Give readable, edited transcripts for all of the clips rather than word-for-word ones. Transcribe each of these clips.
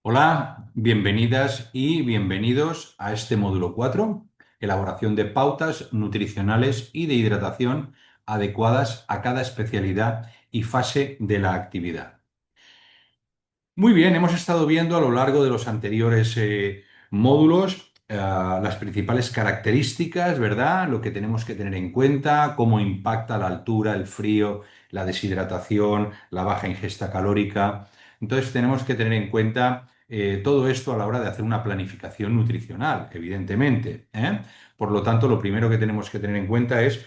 Hola, bienvenidas y bienvenidos a este módulo 4, elaboración de pautas nutricionales y de hidratación adecuadas a cada especialidad y fase de la actividad. Muy bien, hemos estado viendo a lo largo de los anteriores módulos las principales características, ¿verdad? Lo que tenemos que tener en cuenta, cómo impacta la altura, el frío, la deshidratación, la baja ingesta calórica. Entonces tenemos que tener en cuenta todo esto a la hora de hacer una planificación nutricional, evidentemente, ¿eh? Por lo tanto, lo primero que tenemos que tener en cuenta es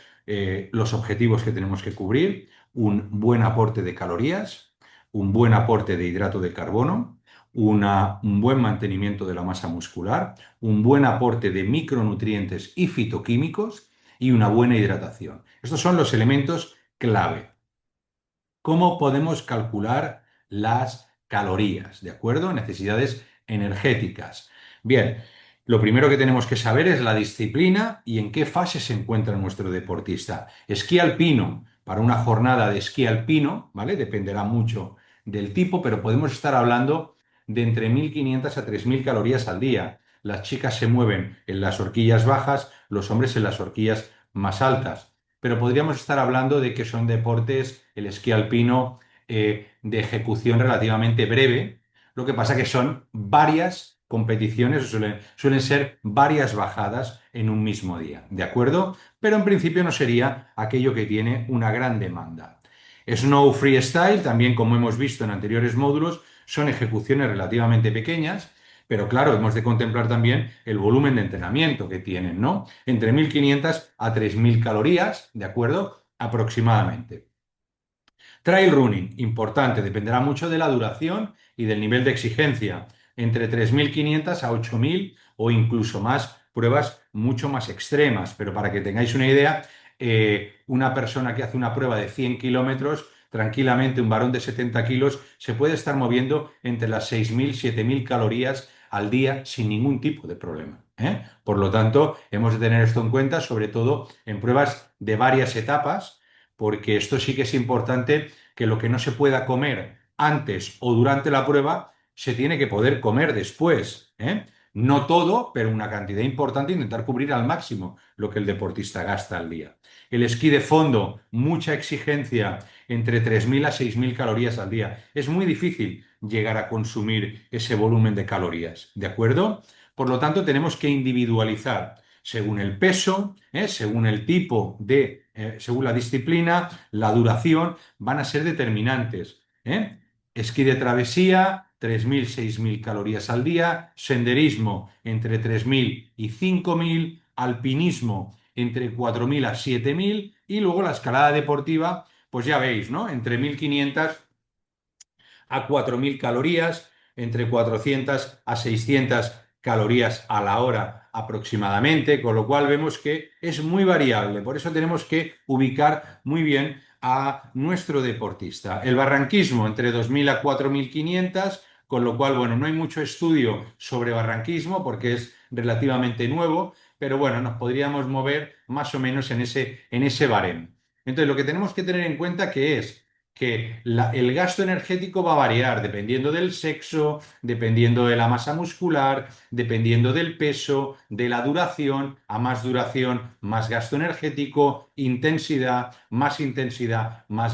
los objetivos que tenemos que cubrir, un buen aporte de calorías, un buen aporte de hidrato de carbono, un buen mantenimiento de la masa muscular, un buen aporte de micronutrientes y fitoquímicos y una buena hidratación. Estos son los elementos clave. ¿Cómo podemos calcular las calorías? ¿De acuerdo? Necesidades energéticas. Bien, lo primero que tenemos que saber es la disciplina y en qué fase se encuentra nuestro deportista. Esquí alpino, para una jornada de esquí alpino, ¿vale? Dependerá mucho del tipo, pero podemos estar hablando de entre 1.500 a 3.000 calorías al día. Las chicas se mueven en las horquillas bajas, los hombres en las horquillas más altas, pero podríamos estar hablando de que son deportes, el esquí alpino, de ejecución relativamente breve. Lo que pasa que son varias competiciones, o suelen ser varias bajadas en un mismo día, ¿de acuerdo? Pero en principio no sería aquello que tiene una gran demanda. Snow Freestyle, también como hemos visto en anteriores módulos, son ejecuciones relativamente pequeñas, pero claro, hemos de contemplar también el volumen de entrenamiento que tienen, ¿no? Entre 1.500 a 3.000 calorías, ¿de acuerdo? Aproximadamente. Trail running, importante, dependerá mucho de la duración y del nivel de exigencia. Entre 3.500 a 8.000 o incluso más pruebas mucho más extremas. Pero para que tengáis una idea, una persona que hace una prueba de 100 kilómetros, tranquilamente un varón de 70 kilos, se puede estar moviendo entre las 6.000 y 7.000 calorías al día sin ningún tipo de problema, ¿eh? Por lo tanto, hemos de tener esto en cuenta, sobre todo en pruebas de varias etapas, porque esto sí que es importante, que lo que no se pueda comer antes o durante la prueba se tiene que poder comer después, ¿eh? No todo, pero una cantidad importante, intentar cubrir al máximo lo que el deportista gasta al día. El esquí de fondo, mucha exigencia, entre 3.000 a 6.000 calorías al día. Es muy difícil llegar a consumir ese volumen de calorías, ¿de acuerdo? Por lo tanto, tenemos que individualizar según el peso, según el tipo de, según la disciplina, la duración, van a ser determinantes, ¿eh? Esquí de travesía, 3.000, 6.000 calorías al día, senderismo entre 3.000 y 5.000, alpinismo entre 4.000 a 7.000 y luego la escalada deportiva, pues ya veis, ¿no? Entre 1.500 a 4.000 calorías, entre 400 a 600 calorías a la hora aproximadamente, con lo cual vemos que es muy variable. Por eso tenemos que ubicar muy bien a nuestro deportista. El barranquismo entre 2.000 a 4.500, con lo cual, bueno, no hay mucho estudio sobre barranquismo porque es relativamente nuevo, pero bueno, nos podríamos mover más o menos en ese baremo. Entonces, lo que tenemos que tener en cuenta que es que el gasto energético va a variar dependiendo del sexo, dependiendo de la masa muscular, dependiendo del peso, de la duración. A más duración, más gasto energético, intensidad, más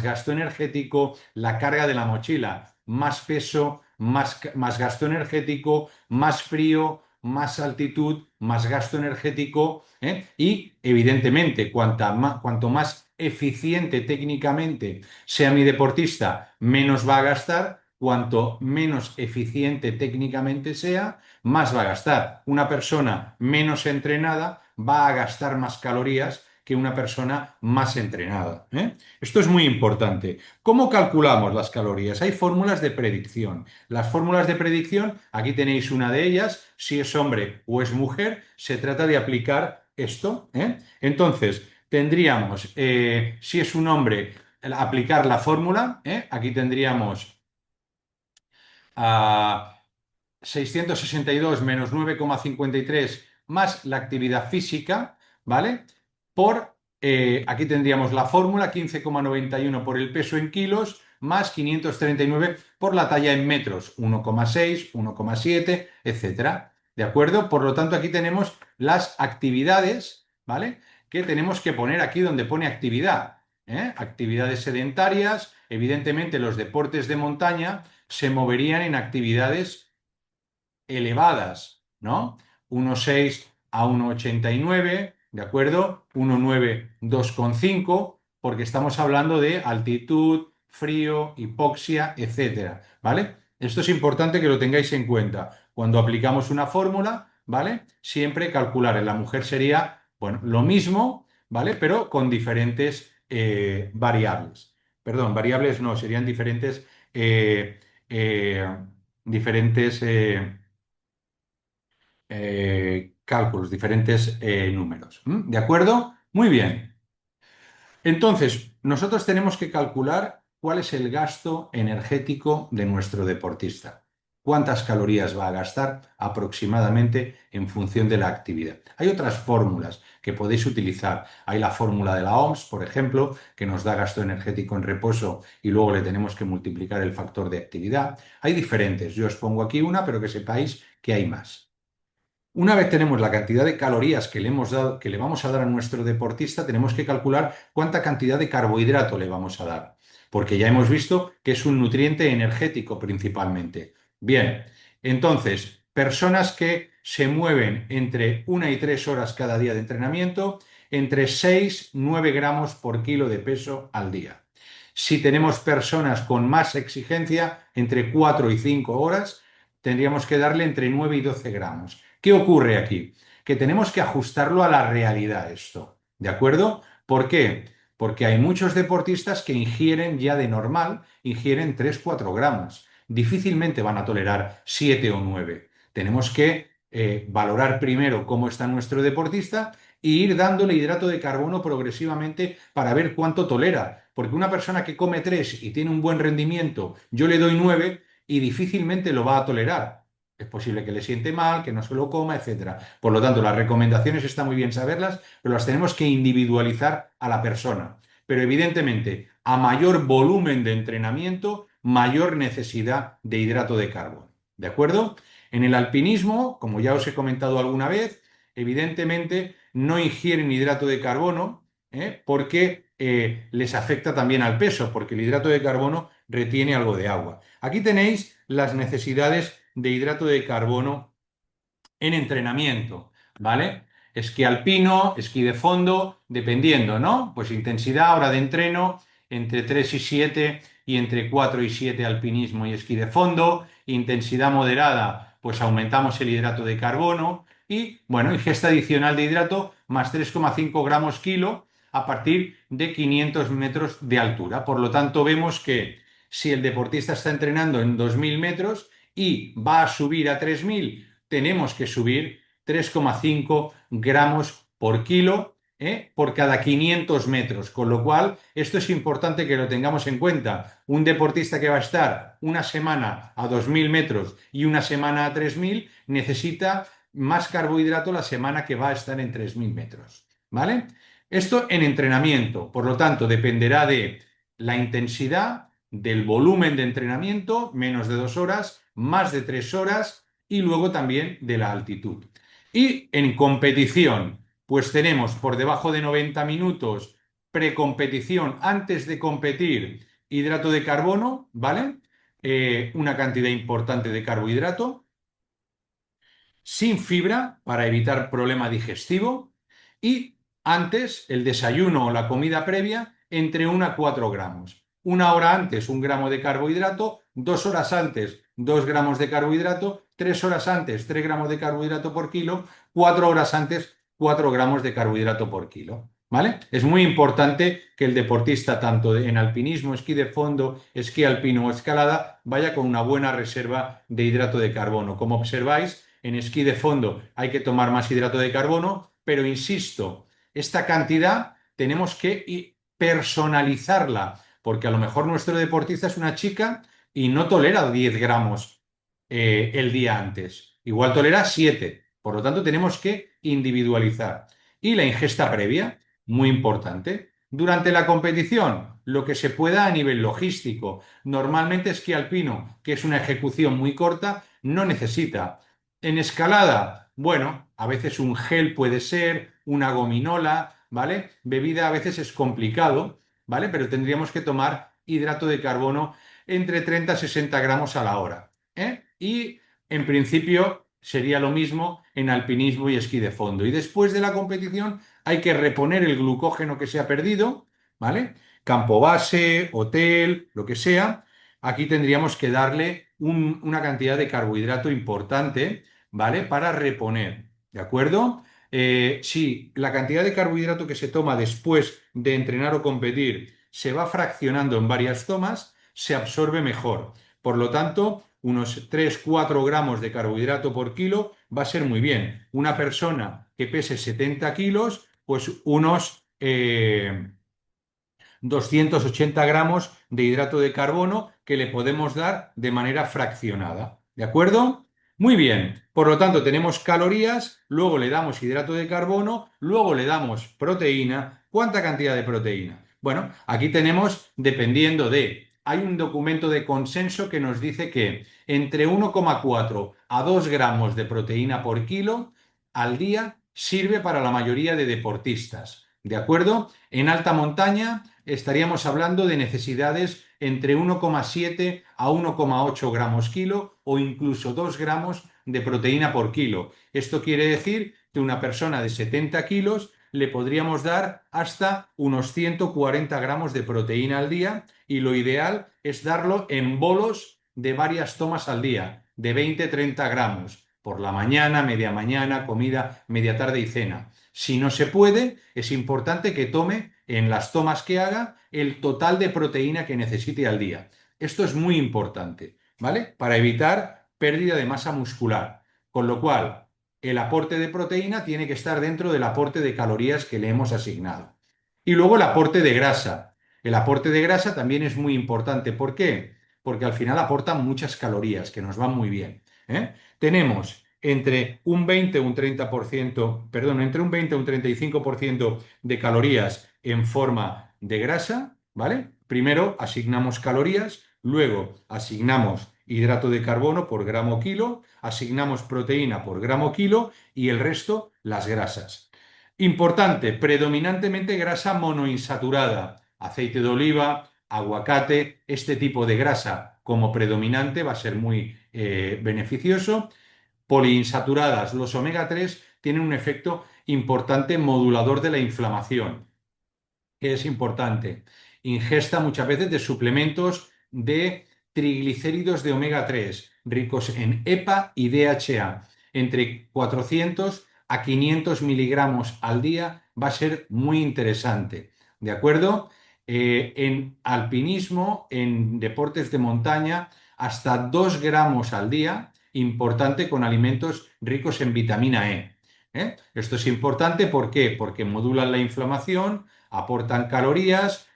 gasto energético, la carga de la mochila, más peso, más gasto energético, más frío, más altitud, más gasto energético, ¿eh? Y evidentemente, cuanto más eficiente técnicamente sea mi deportista, menos va a gastar. Cuanto menos eficiente técnicamente sea, más va a gastar. Una persona menos entrenada va a gastar más calorías que una persona más entrenada, ¿eh? Esto es muy importante. ¿Cómo calculamos las calorías? Hay fórmulas de predicción. Las fórmulas de predicción, aquí tenéis una de ellas. Si es hombre o es mujer, se trata de aplicar esto, ¿eh? Entonces, tendríamos, si es un hombre, aplicar la fórmula, ¿eh? Aquí tendríamos a 662 menos 9,53 más la actividad física, ¿vale? Aquí tendríamos la fórmula, 15,91 por el peso en kilos, más 539 por la talla en metros, 1,6, 1,7, etcétera. ¿De acuerdo? Por lo tanto, aquí tenemos las actividades, ¿vale? Que tenemos que poner aquí donde pone actividad. Actividades sedentarias, evidentemente los deportes de montaña se moverían en actividades elevadas, ¿no? 1,6 a 1,89, ¿de acuerdo? 1,9, 2,5, porque estamos hablando de altitud, frío, hipoxia, etcétera, ¿vale? Esto es importante que lo tengáis en cuenta. Cuando aplicamos una fórmula, ¿vale? Siempre calcular. En la mujer sería, bueno, lo mismo, ¿vale? Pero con diferentes variables. Perdón, variables no, serían eh, eh, diferentes cálculos, diferentes números. ¿Mm? ¿De acuerdo? Muy bien. Entonces, nosotros tenemos que calcular cuál es el gasto energético de nuestro deportista. ¿Cuántas calorías va a gastar aproximadamente en función de la actividad? Hay otras fórmulas que podéis utilizar. Hay la fórmula de la OMS, por ejemplo, que nos da gasto energético en reposo y luego le tenemos que multiplicar el factor de actividad. Hay diferentes. Yo os pongo aquí una, pero que sepáis que hay más. Una vez tenemos la cantidad de calorías que le hemos dado, que le vamos a dar a nuestro deportista, tenemos que calcular cuánta cantidad de carbohidrato le vamos a dar, porque ya hemos visto que es un nutriente energético principalmente. Bien, entonces, personas que se mueven entre 1 y 3 horas cada día de entrenamiento, entre 6 y 9 gramos por kilo de peso al día. Si tenemos personas con más exigencia, entre 4 y 5 horas, tendríamos que darle entre 9 y 12 gramos. ¿Qué ocurre aquí? Que tenemos que ajustarlo a la realidad esto, ¿de acuerdo? ¿Por qué? Porque hay muchos deportistas que ingieren ya de normal, ingieren 3 o 4 gramos. Difícilmente van a tolerar 7 o 9. Tenemos que valorar primero cómo está nuestro deportista e ir dándole hidrato de carbono progresivamente para ver cuánto tolera. Porque una persona que come 3 y tiene un buen rendimiento, yo le doy 9 y difícilmente lo va a tolerar. Es posible que le siente mal, que no se lo coma, etcétera. Por lo tanto, las recomendaciones está muy bien saberlas, pero las tenemos que individualizar a la persona. Pero evidentemente, a mayor volumen de entrenamiento, mayor necesidad de hidrato de carbono. ¿De acuerdo? En el alpinismo, como ya os he comentado alguna vez, evidentemente no ingieren hidrato de carbono porque les afecta también al peso, porque el hidrato de carbono retiene algo de agua. Aquí tenéis las necesidades de hidrato de carbono en entrenamiento, ¿vale? Esquí alpino, esquí de fondo, dependiendo, ¿no? Pues intensidad, hora de entreno, entre 3 y 7 y entre 4 y 7 alpinismo y esquí de fondo. Intensidad moderada, pues aumentamos el hidrato de carbono y, bueno, ingesta adicional de hidrato más 3,5 gramos kilo a partir de 500 metros de altura. Por lo tanto, vemos que si el deportista está entrenando en 2.000 metros y va a subir a 3.000, tenemos que subir 3,5 gramos por kilo por cada 500 metros. Con lo cual, esto es importante que lo tengamos en cuenta. Un deportista que va a estar una semana a 2.000 metros y una semana a 3.000 necesita más carbohidrato la semana que va a estar en 3.000 metros. ¿Vale? Esto en entrenamiento. Por lo tanto, dependerá de la intensidad, del volumen de entrenamiento, menos de 2 horas, más de 3 horas y luego también de la altitud. Y en competición, pues tenemos por debajo de 90 minutos precompetición, antes de competir, hidrato de carbono, ¿vale? Una cantidad importante de carbohidrato, sin fibra para evitar problema digestivo y antes el desayuno o la comida previa entre 1 a 4 gramos. 1 hora antes 1 gramo de carbohidrato, 2 horas antes 2 gramos de carbohidrato, 3 horas antes 3 gramos de carbohidrato por kilo, 4 horas antes 4 gramos de carbohidrato por kilo. ¿Vale? Es muy importante que el deportista, tanto en alpinismo, esquí de fondo, esquí alpino o escalada, vaya con una buena reserva de hidrato de carbono. Como observáis, en esquí de fondo hay que tomar más hidrato de carbono, pero insisto, esta cantidad tenemos que personalizarla, porque a lo mejor nuestro deportista es una chica y no tolera 10 gramos el día antes. Igual tolera 7. Por lo tanto, tenemos que individualizar. Y la ingesta previa, muy importante. Durante la competición, lo que se pueda a nivel logístico. Normalmente esquí alpino, que es una ejecución muy corta, no necesita. En escalada, bueno, a veces un gel puede ser, una gominola, ¿vale? Bebida a veces es complicado, ¿vale? Pero tendríamos que tomar hidrato de carbono entre 30 y 60 gramos a la hora, ¿eh? Y en principio sería lo mismo en alpinismo y esquí de fondo. Y después de la competición hay que reponer el glucógeno que se ha perdido, ¿vale? Campo base, hotel, lo que sea. Aquí tendríamos que darle una cantidad de carbohidrato importante, ¿vale? Para reponer, ¿de acuerdo? Si la cantidad de carbohidrato que se toma después de entrenar o competir se va fraccionando en varias tomas, se absorbe mejor. Por lo tanto, unos 3-4 gramos de carbohidrato por kilo va a ser muy bien. Una persona que pese 70 kilos, pues unos 280 gramos de hidrato de carbono que le podemos dar de manera fraccionada. ¿De acuerdo? Muy bien. Por lo tanto, tenemos calorías, luego le damos hidrato de carbono, luego le damos proteína. ¿Cuánta cantidad de proteína? Bueno, aquí tenemos, dependiendo de... Hay un documento de consenso que nos dice que entre 1,4 a 2 gramos de proteína por kilo al día sirve para la mayoría de deportistas. ¿De acuerdo? En alta montaña estaríamos hablando de necesidades entre 1,7 a 1,8 gramos kilo o incluso 2 gramos de proteína por kilo. Esto quiere decir que una persona de 70 kilos le podríamos dar hasta unos 140 gramos de proteína al día y lo ideal es darlo en bolos de varias tomas al día, de 20-30 gramos, por la mañana, comida, media tarde y cena. Si no se puede, es importante que tome en las tomas que haga el total de proteína que necesite al día. Esto es muy importante, ¿vale? Para evitar pérdida de masa muscular. Con lo cual, el aporte de proteína tiene que estar dentro del aporte de calorías que le hemos asignado. Y luego el aporte de grasa. El aporte de grasa también es muy importante. ¿Por qué? Porque al final aporta muchas calorías que nos van muy bien, ¿eh? Tenemos entre un 20 o un 30%, perdón, entre un 20 o un 35% de calorías en forma de grasa, ¿vale? Primero asignamos calorías, luego asignamos hidrato de carbono por gramo kilo, asignamos proteína por gramo kilo y el resto las grasas. Importante, predominantemente grasa monoinsaturada, aceite de oliva, aguacate, este tipo de grasa como predominante va a ser muy beneficioso. Poliinsaturadas, los omega 3 tienen un efecto importante modulador de la inflamación, que es importante. Ingesta muchas veces de suplementos de triglicéridos de omega 3 ricos en EPA y DHA. Entre 400 a 500 miligramos al día va a ser muy interesante. ¿De acuerdo? En alpinismo, en deportes de montaña, hasta 2 gramos al día, importante con alimentos ricos en vitamina E. Esto es importante, ¿por qué? Porque modulan la inflamación, aportan calorías,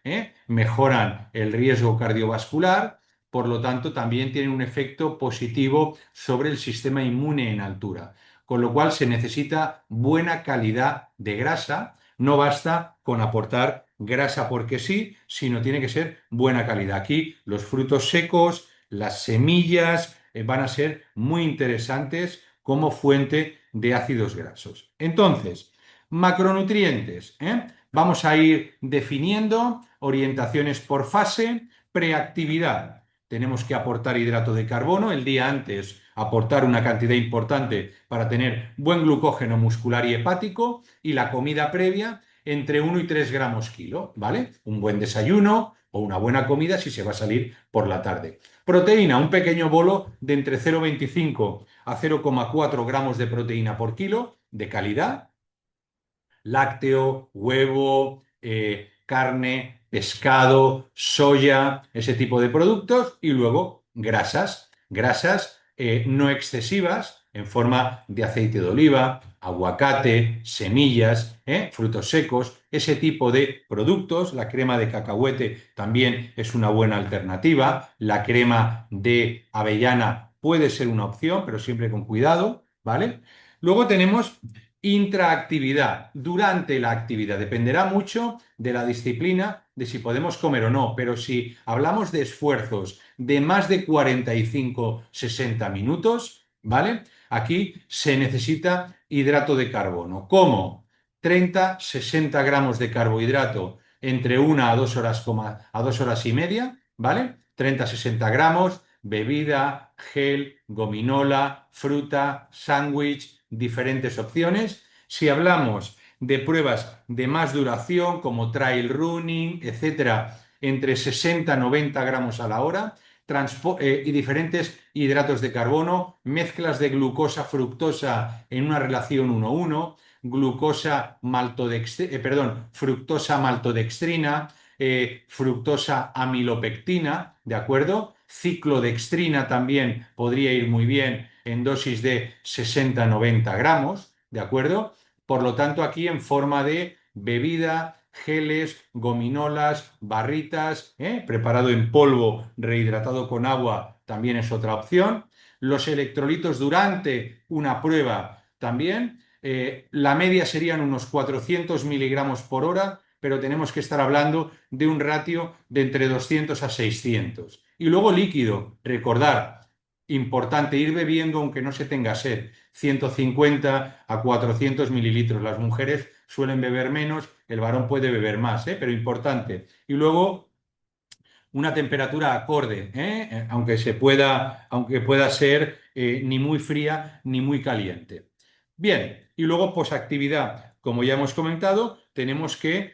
mejoran el riesgo cardiovascular, por lo tanto también tienen un efecto positivo sobre el sistema inmune en altura. Con lo cual se necesita buena calidad de grasa, no basta con aportar grasa porque sí, sino tiene que ser buena calidad. Aquí los frutos secos, las semillas van a ser muy interesantes como fuente de ácidos grasos. Entonces, macronutrientes, ¿eh? Vamos a ir definiendo orientaciones por fase, preactividad. Tenemos que aportar hidrato de carbono el día antes, aportar una cantidad importante para tener buen glucógeno muscular y hepático y la comida previa entre 1 y 3 gramos kilo, ¿vale? Un buen desayuno o una buena comida si se va a salir por la tarde. Proteína, un pequeño bolo de entre 0,25 a 0,4 gramos de proteína por kilo de calidad, lácteo, huevo, carne, pescado, soya, ese tipo de productos y luego grasas, grasas no excesivas en forma de aceite de oliva, aguacate, semillas, frutos secos, ese tipo de productos. La crema de cacahuete también es una buena alternativa. La crema de avellana puede ser una opción, pero siempre con cuidado, ¿vale? Luego tenemos Intraactividad, durante la actividad. Dependerá mucho de la disciplina, de si podemos comer o no, pero si hablamos de esfuerzos de más de 45-60 minutos, ¿vale? Aquí se necesita hidrato de carbono. ¿Cómo? 30-60 gramos de carbohidrato entre 1 a 2 horas, a 2 horas y media, ¿vale? 30-60 gramos, bebida, gel, gominola, fruta, sándwich, diferentes opciones. Si hablamos de pruebas de más duración, como trail running, etcétera, entre 60-90 gramos a la hora, y diferentes hidratos de carbono, mezclas de glucosa, fructosa en una relación 1:1, fructosa maltodextrina, fructosa amilopectina, ¿de acuerdo? Ciclodextrina también podría ir muy bien en dosis de 60-90 gramos, ¿de acuerdo? Por lo tanto, aquí en forma de bebida, geles, gominolas, barritas, preparado en polvo, rehidratado con agua, también es otra opción. Los electrolitos durante una prueba también. La media serían unos 400 miligramos por hora, pero tenemos que estar hablando de un ratio de entre 200 a 600. Y luego líquido, recordar, importante ir bebiendo aunque no se tenga sed, 150 a 400 mililitros. Las mujeres suelen beber menos, el varón puede beber más, pero importante. Y luego una temperatura acorde, aunque pueda ser ni muy fría ni muy caliente. Bien, y luego posactividad, como ya hemos comentado, tenemos que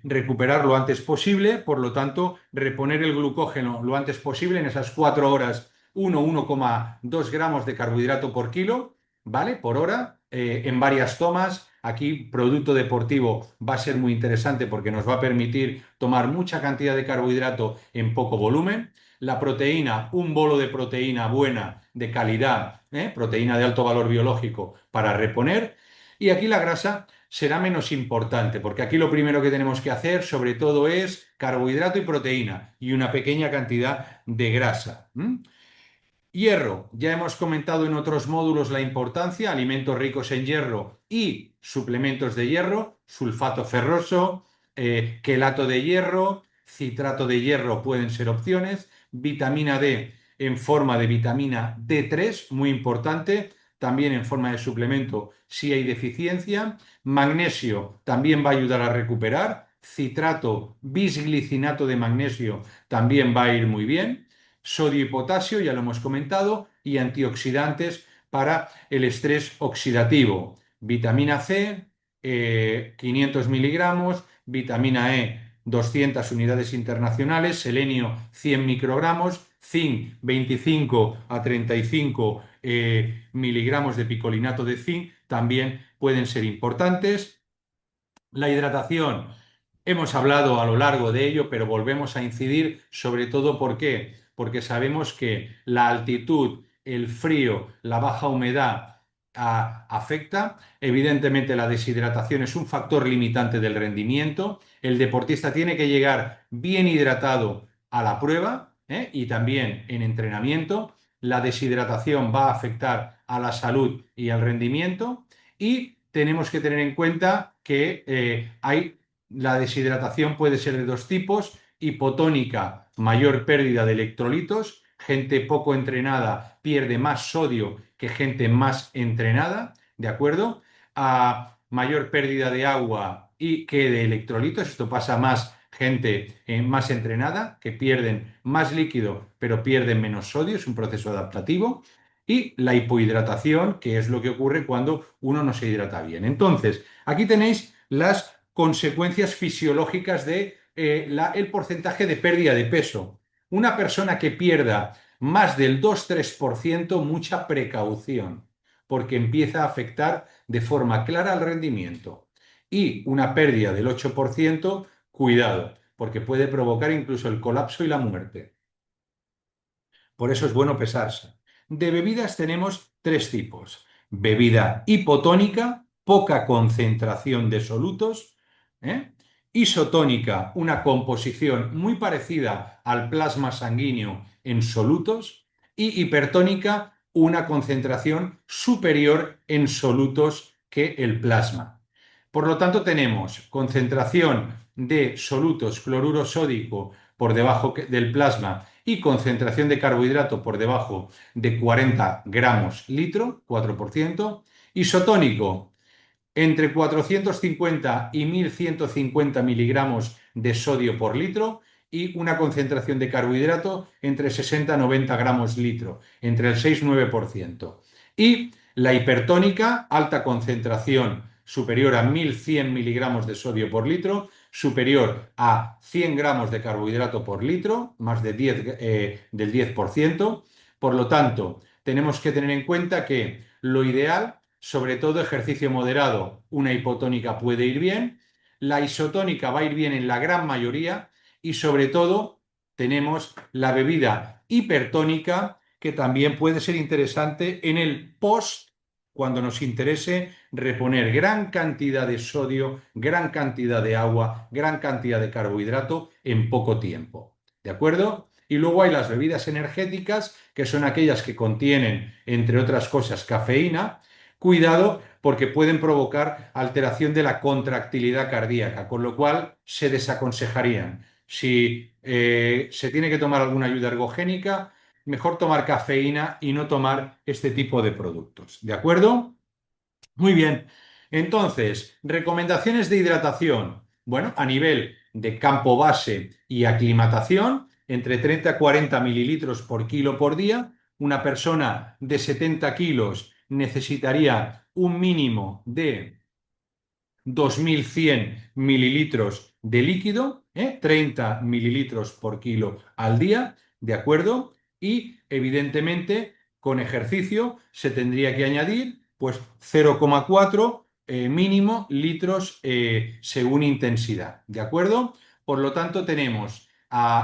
recuperar lo antes posible, por lo tanto, reponer el glucógeno lo antes posible en esas 4 horas, 1,2 gramos de carbohidrato por kilo, ¿vale? Por hora, en varias tomas. Aquí, producto deportivo va a ser muy interesante porque nos va a permitir tomar mucha cantidad de carbohidrato en poco volumen. La proteína, un bolo de proteína buena, de calidad, proteína de alto valor biológico para reponer. Y aquí la grasa será menos importante, porque aquí lo primero que tenemos que hacer, sobre todo, es carbohidrato y proteína y una pequeña cantidad de grasa. Hierro, ya hemos comentado en otros módulos la importancia, alimentos ricos en hierro y suplementos de hierro, sulfato ferroso, quelato de hierro, citrato de hierro pueden ser opciones, vitamina D en forma de vitamina D3, muy importante, también en forma de suplemento si hay deficiencia, magnesio también va a ayudar a recuperar, citrato, bisglicinato de magnesio también va a ir muy bien, sodio y potasio, ya lo hemos comentado, y antioxidantes para el estrés oxidativo. Vitamina C, 500 miligramos, vitamina E, 200 unidades internacionales, selenio, 100 microgramos, zinc, 25 a 35 miligramos de picolinato de zinc, también pueden ser importantes. La hidratación, hemos hablado a lo largo de ello, pero volvemos a incidir sobre todo ¿por qué? Porque sabemos que la altitud, el frío, la baja humedad afecta. Evidentemente la deshidratación es un factor limitante del rendimiento. El deportista tiene que llegar bien hidratado a la prueba, y también en entrenamiento. La deshidratación va a afectar a la salud y al rendimiento. Y tenemos que tener en cuenta que la deshidratación puede ser de dos tipos: hipotónica, mayor pérdida de electrolitos, gente poco entrenada pierde más sodio que gente más entrenada, ¿de acuerdo? A mayor pérdida de agua y que de electrolitos, esto pasa más gente más entrenada, que pierden más líquido pero pierden menos sodio, es un proceso adaptativo. Y la hipohidratación, que es lo que ocurre cuando uno no se hidrata bien. Entonces, aquí tenéis las consecuencias fisiológicas de el porcentaje de pérdida de peso. Una persona que pierda más del 2-3%, mucha precaución, porque empieza a afectar de forma clara al rendimiento. Y una pérdida del 8%, cuidado, porque puede provocar incluso el colapso y la muerte. Por eso es bueno pesarse. De bebidas tenemos tres tipos: bebida hipotónica, poca concentración de solutos; isotónica, una composición muy parecida al plasma sanguíneo en solutos; y hipertónica, una concentración superior en solutos que el plasma. Por lo tanto, tenemos concentración de solutos cloruro sódico por debajo del plasma y concentración de carbohidrato por debajo de 40 gramos litro, 4%, isotónico entre 450 y 1150 miligramos de sodio por litro y una concentración de carbohidrato entre 60 y 90 gramos litro, entre el 6 y 9%. Y la hipertónica, alta concentración superior a 1100 miligramos de sodio por litro, superior a 100 gramos de carbohidrato por litro, más de del 10%. Por lo tanto, tenemos que tener en cuenta que lo ideal, sobre todo ejercicio moderado, una hipotónica puede ir bien, la isotónica va a ir bien en la gran mayoría y sobre todo tenemos la bebida hipertónica que también puede ser interesante en el post cuando nos interese reponer gran cantidad de sodio, gran cantidad de agua, gran cantidad de carbohidrato en poco tiempo. ¿De acuerdo? Y luego hay las bebidas energéticas, que son aquellas que contienen, entre otras cosas, cafeína. Cuidado porque pueden provocar alteración de la contractilidad cardíaca, con lo cual se desaconsejarían. Si se tiene que tomar alguna ayuda ergogénica, mejor tomar cafeína y no tomar este tipo de productos. ¿De acuerdo? Muy bien. Entonces, recomendaciones de hidratación. Bueno, a nivel de campo base y aclimatación, entre 30 y 40 mililitros por kilo por día. Una persona de 70 kilos necesitaría un mínimo de 2100 mililitros de líquido, 30 mililitros por kilo al día, ¿de acuerdo? Y evidentemente con ejercicio se tendría que añadir pues 0,4 mínimo litros según intensidad, ¿de acuerdo? Por lo tanto tenemos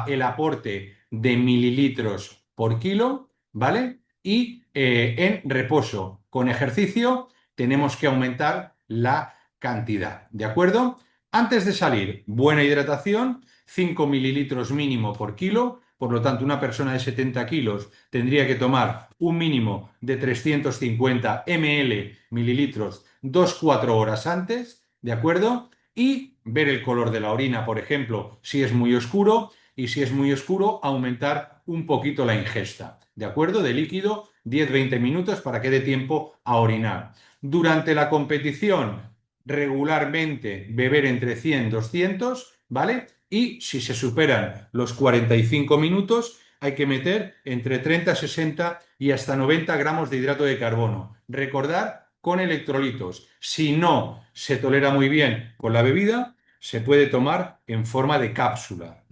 el aporte de mililitros por kilo, ¿vale? Y en reposo con ejercicio tenemos que aumentar la cantidad, ¿de acuerdo? Antes de salir, buena hidratación, 5 mililitros mínimo por kilo, por lo tanto una persona de 70 kilos tendría que tomar un mínimo de 350 mililitros 2-4 horas antes, ¿de acuerdo? Y ver el color de la orina, por ejemplo, si es muy oscuro, y si es muy oscuro, aumentar un poquito la ingesta, ¿de acuerdo? De líquido, 10-20 minutos para que dé tiempo a orinar. Durante la competición, regularmente beber entre 100 y 200, ¿vale? Y si se superan los 45 minutos, hay que meter entre 30, 60 y hasta 90 gramos de hidrato de carbono. Recordar con electrolitos. Si no se tolera muy bien con la bebida, se puede tomar en forma de cápsula.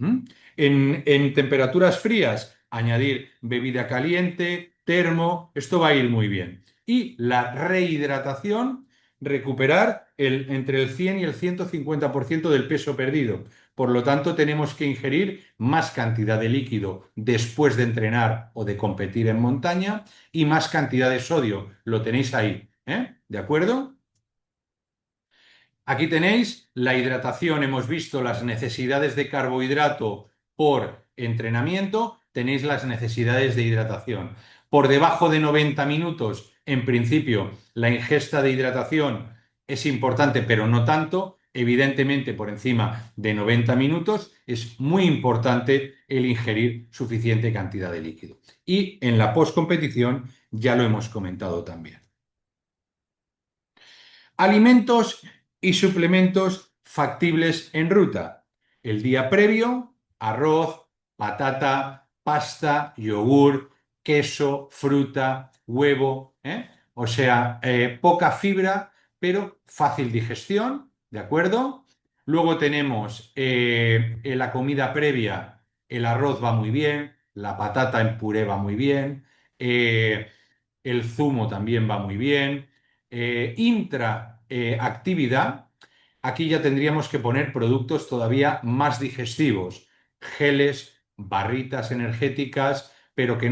En temperaturas frías, añadir bebida caliente, termo, esto va a ir muy bien. Y la rehidratación, recuperar entre el 100 y el 150% del peso perdido. Por lo tanto, tenemos que ingerir más cantidad de líquido después de entrenar o de competir en montaña y más cantidad de sodio. Lo tenéis ahí, ¿eh? ¿De acuerdo? Aquí tenéis la hidratación, hemos visto las necesidades de carbohidrato por entrenamiento, tenéis las necesidades de hidratación. Por debajo de 90 minutos, en principio, la ingesta de hidratación es importante, pero no tanto. Evidentemente, por encima de 90 minutos es muy importante el ingerir suficiente cantidad de líquido. Y en la postcompetición ya lo hemos comentado también. Alimentos y suplementos factibles en ruta. El día previo, arroz, patata, pasta, yogur, queso, fruta, huevo, ¿eh? O sea, poca fibra, pero fácil digestión, ¿de acuerdo? Luego tenemos en la comida previa, el arroz va muy bien, la patata en puré va muy bien, el zumo también va muy bien. Intraactividad, aquí ya tendríamos que poner productos todavía más digestivos, geles, barritas energéticas, pero que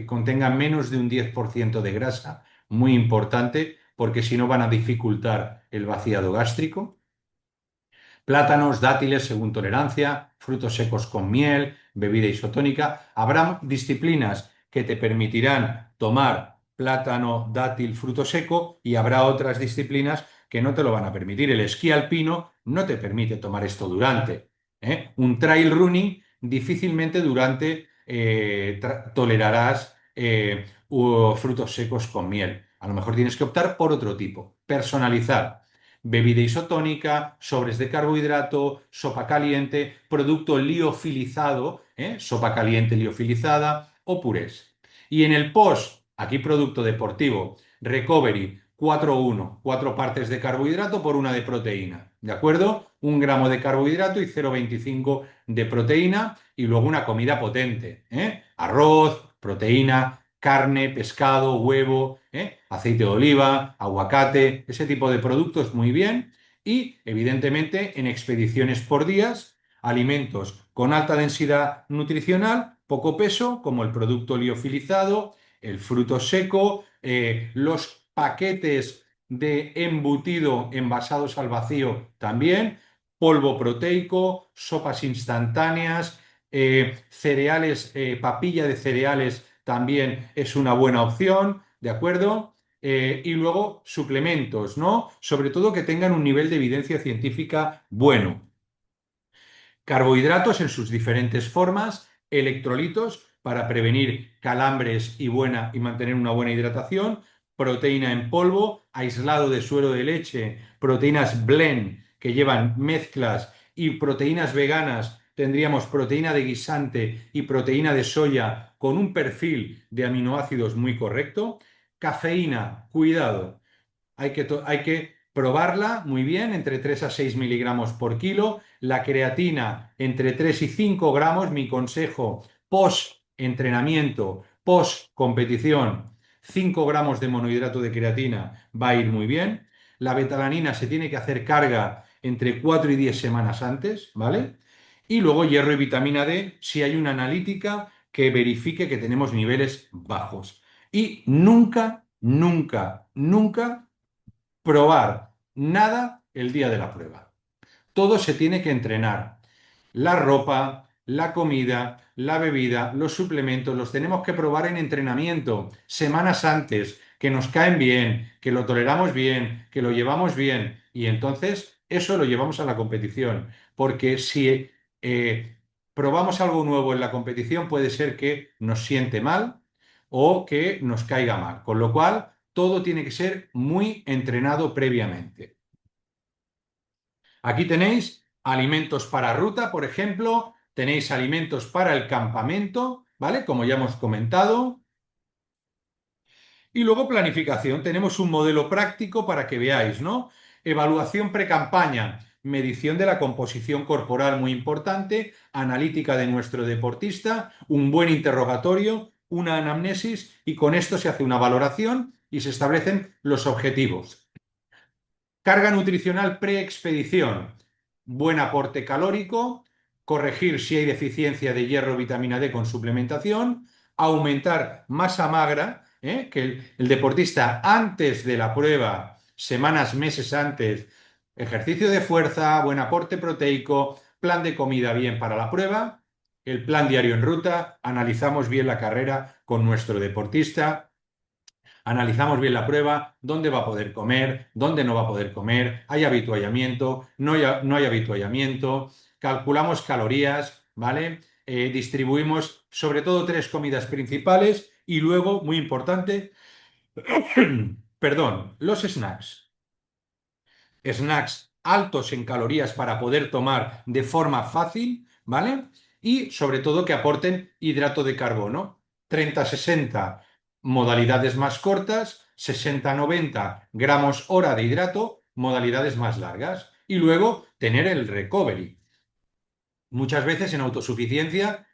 contengan menos de un 10% de grasa, muy importante, porque si no van a dificultar el vaciado gástrico. Plátanos, dátiles según tolerancia, frutos secos con miel, bebida isotónica. Habrá disciplinas que te permitirán tomar plátano, dátil, fruto seco, y habrá otras disciplinas que no te lo van a permitir. El esquí alpino no te permite tomar esto durante. Un trail running difícilmente durante tolerarás frutos secos con miel. A lo mejor tienes que optar por otro tipo. Personalizar. Bebida isotónica, sobres de carbohidrato, sopa caliente, producto liofilizado, sopa caliente liofilizada o purés. Y en el post, aquí producto deportivo, recovery, 4-1, 4 partes de carbohidrato por una de proteína. ¿De acuerdo? 1 gramo de carbohidrato y 0,25 de proteína y luego una comida potente. Arroz, proteína, carne, pescado, huevo, aceite de oliva, aguacate, ese tipo de productos muy bien. Y evidentemente en expediciones por días, alimentos con alta densidad nutricional, poco peso, como el producto liofilizado, el fruto seco, los paquetes de embutido envasados al vacío también, polvo proteico, sopas instantáneas, cereales, papilla de cereales también es una buena opción, ¿de acuerdo? Y luego suplementos, ¿no? Sobre todo que tengan un nivel de evidencia científica bueno. Carbohidratos en sus diferentes formas, electrolitos para prevenir calambres y mantener una buena hidratación, proteína en polvo, aislado de suero de leche, proteínas blend que llevan mezclas y proteínas veganas. Tendríamos proteína de guisante y proteína de soya con un perfil de aminoácidos muy correcto. Cafeína, cuidado, hay que probarla muy bien, entre 3 a 6 miligramos por kilo. La creatina, entre 3 y 5 gramos. Mi consejo, post-entrenamiento, post-competición, 5 gramos de monohidrato de creatina va a ir muy bien. La betalanina se tiene que hacer carga entre 4 y 10 semanas antes, ¿vale? Y luego hierro y vitamina D si hay una analítica que verifique que tenemos niveles bajos. Y nunca, nunca, nunca probar nada el día de la prueba. Todo se tiene que entrenar. La ropa, la comida, la bebida, los suplementos, los tenemos que probar en entrenamiento, semanas antes, que nos caen bien, que lo toleramos bien, que lo llevamos bien. Y entonces eso lo llevamos a la competición. Porque si probamos algo nuevo en la competición, puede ser que nos siente mal o que nos caiga mal. Con lo cual, todo tiene que ser muy entrenado previamente. Aquí tenéis alimentos para ruta, por ejemplo, tenéis alimentos para el campamento, ¿vale? Como ya hemos comentado. Y luego planificación. Tenemos un modelo práctico para que veáis, ¿no? Evaluación pre-campaña, medición de la composición corporal muy importante, analítica de nuestro deportista, un buen interrogatorio, una anamnesis y con esto se hace una valoración y se establecen los objetivos. Carga nutricional pre-expedición, buen aporte calórico, corregir si hay deficiencia de hierro o vitamina D con suplementación, aumentar masa magra, que el deportista antes de la prueba, semanas, meses antes, ejercicio de fuerza, buen aporte proteico, plan de comida bien para la prueba, el plan diario en ruta, analizamos bien la carrera con nuestro deportista, analizamos bien la prueba, dónde va a poder comer, dónde no va a poder comer, hay habituallamiento, no hay habituallamiento, calculamos calorías, ¿vale? Distribuimos sobre todo 3 comidas principales y luego, muy importante, perdón, los snacks. Snacks altos en calorías para poder tomar de forma fácil, ¿vale? Y sobre todo que aporten hidrato de carbono. 30-60 modalidades más cortas, 60-90 gramos hora de hidrato, modalidades más largas. Y luego tener el recovery. Muchas veces en autosuficiencia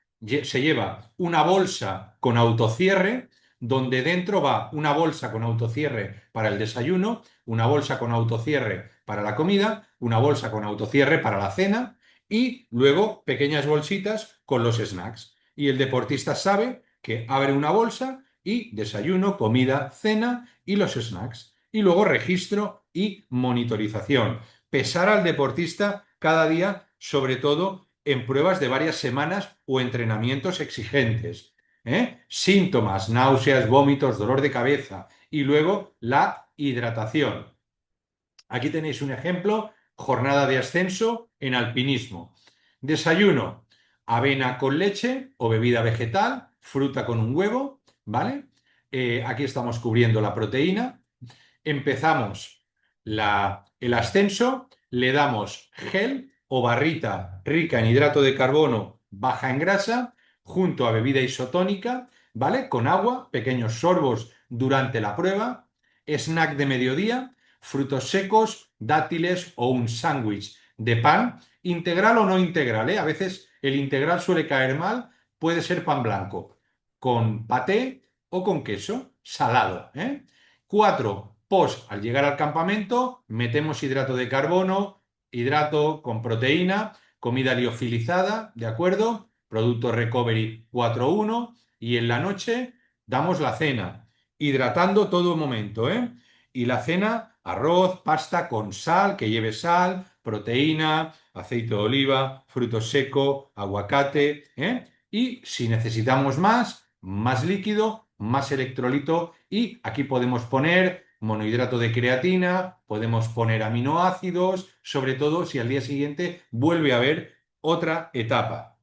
se lleva una bolsa con autocierre, donde dentro va una bolsa con autocierre para el desayuno, una bolsa con autocierre para la comida, una bolsa con autocierre para la cena y luego pequeñas bolsitas con los snacks. Y el deportista sabe que abre una bolsa y desayuno, comida, cena y los snacks. Y luego registro y monitorización. Pesar al deportista cada día, sobre todo en pruebas de varias semanas o entrenamientos exigentes. Síntomas, náuseas, vómitos, dolor de cabeza y luego la hidratación. Aquí tenéis un ejemplo, jornada de ascenso en alpinismo. Desayuno, avena con leche o bebida vegetal, fruta con un huevo, ¿vale? Aquí estamos cubriendo la proteína. Empezamos el ascenso, le damos gel o barrita rica en hidrato de carbono, baja en grasa, junto a bebida isotónica, ¿vale? Con agua, pequeños sorbos durante la prueba, snack de mediodía, frutos secos, dátiles o un sándwich de pan, integral o no integral, ¿eh? A veces el integral suele caer mal, puede ser pan blanco, con paté o con queso, salado, ¿eh? 4. Post, al llegar al campamento, metemos hidrato de carbono, hidrato con proteína, comida liofilizada, ¿de acuerdo? Producto Recovery 4.1 y en la noche damos la cena, hidratando todo momento, ¿eh? Y la cena, arroz, pasta con sal, que lleve sal, proteína, aceite de oliva, fruto seco, aguacate, ¿eh? Y si necesitamos más líquido, más electrolito y aquí podemos poner monohidrato de creatina, podemos poner aminoácidos, sobre todo si al día siguiente vuelve a haber otra etapa.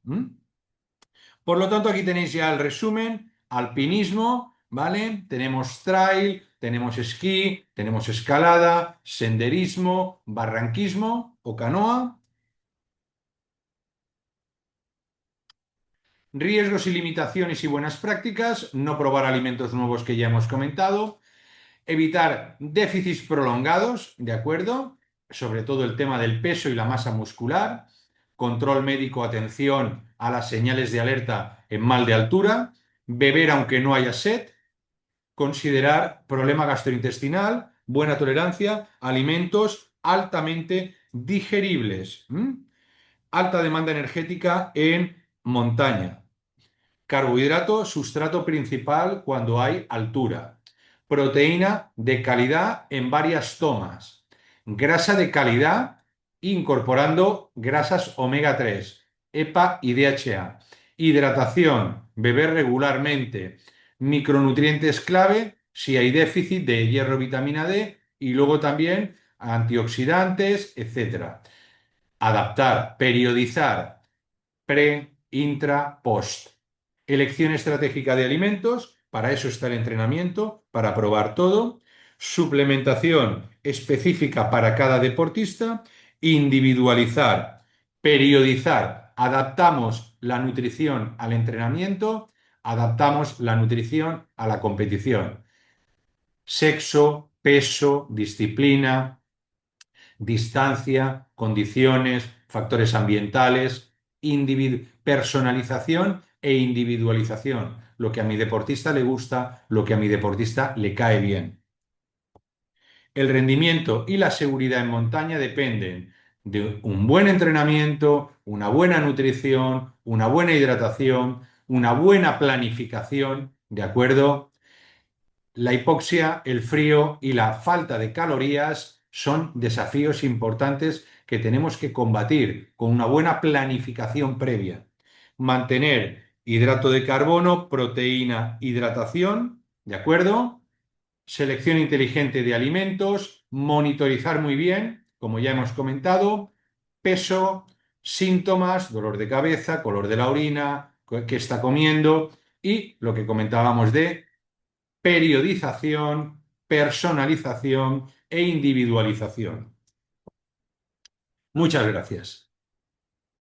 Por lo tanto, aquí tenéis ya el resumen, alpinismo, ¿vale? Tenemos trail, tenemos esquí, tenemos escalada, senderismo, barranquismo o canoa. Riesgos y limitaciones y buenas prácticas, no probar alimentos nuevos que ya hemos comentado, evitar déficits prolongados, ¿de acuerdo? Sobre todo el tema del peso y la masa muscular, control médico, atención a las señales de alerta en mal de altura, beber aunque no haya sed, considerar problema gastrointestinal, buena tolerancia, alimentos altamente digeribles, alta demanda energética en montaña. Carbohidrato, sustrato principal cuando hay altura. Proteína de calidad en varias tomas. Grasa de calidad incorporando grasas omega 3, EPA y DHA. Hidratación, beber regularmente. Micronutrientes clave si hay déficit de hierro, vitamina D y luego también antioxidantes, etcétera. Adaptar, periodizar pre, intra, post. Elección estratégica de alimentos, para eso está el entrenamiento, para probar todo. Suplementación específica para cada deportista. Individualizar, periodizar. Adaptamos la nutrición al entrenamiento, adaptamos la nutrición a la competición. Sexo, peso, disciplina, distancia, condiciones, factores ambientales, personalización e individualización. Lo que a mi deportista le gusta, lo que a mi deportista le cae bien. El rendimiento y la seguridad en montaña dependen de un buen entrenamiento, una buena nutrición, una buena hidratación, una buena planificación, ¿de acuerdo? La hipoxia, el frío y la falta de calorías son desafíos importantes que tenemos que combatir con una buena planificación previa. Mantener hidrato de carbono, proteína, hidratación, ¿de acuerdo? Selección inteligente de alimentos, monitorizar muy bien, como ya hemos comentado, peso, síntomas, dolor de cabeza, color de la orina, qué está comiendo y lo que comentábamos de periodización, personalización e individualización. Muchas gracias.